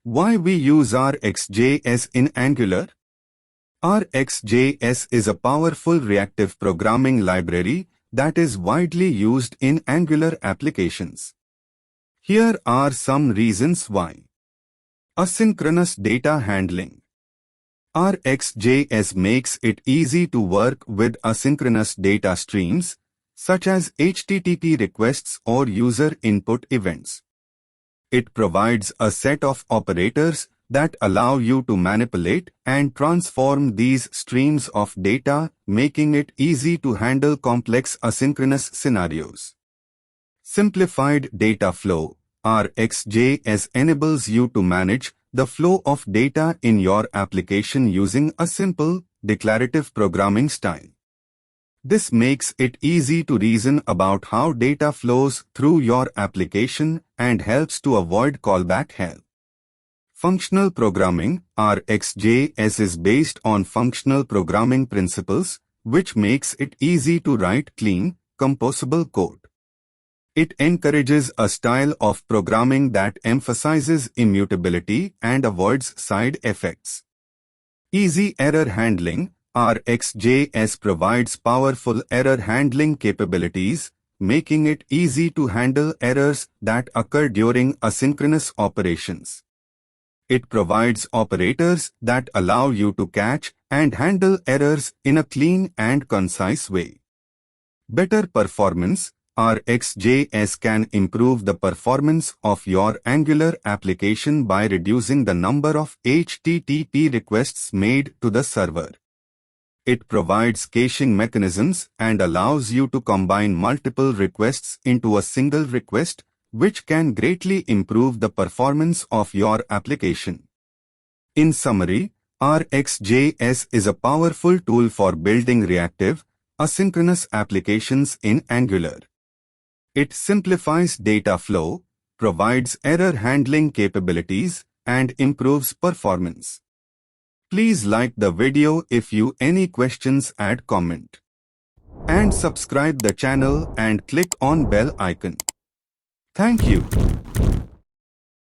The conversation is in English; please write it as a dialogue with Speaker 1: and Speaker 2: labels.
Speaker 1: Why we use RxJS in Angular? RxJS is a powerful reactive programming library that is widely used in Angular applications. Here are some reasons why. Asynchronous data handling. RxJS makes it easy to work with asynchronous data streams, such as HTTP requests or user input events. It provides a set of operators that allow you to manipulate and transform these streams of data, making it easy to handle complex asynchronous scenarios. Simplified data flow. RxJS enables you to manage the flow of data in your application using a simple, declarative programming style. This makes it easy to reason about how data flows through your application and helps to avoid callback hell. Functional programming. RxJS is based on functional programming principles, which makes it easy to write clean, composable code. It encourages a style of programming that emphasizes immutability and avoids side effects. Easy error handling. RxJS provides powerful error handling capabilities, making it easy to handle errors that occur during asynchronous operations. It provides operators that allow you to catch and handle errors in a clean and concise way. Better performance. RxJS can improve the performance of your Angular application by reducing the number of HTTP requests made to the server. It provides caching mechanisms and allows you to combine multiple requests into a single request, which can greatly improve the performance of your application. In summary, RxJS is a powerful tool for building reactive, asynchronous applications in Angular. It simplifies data flow, provides error handling capabilities, and improves performance. Please like the video if you any questions, add comment. And subscribe the channel and click on bell icon. Thank you.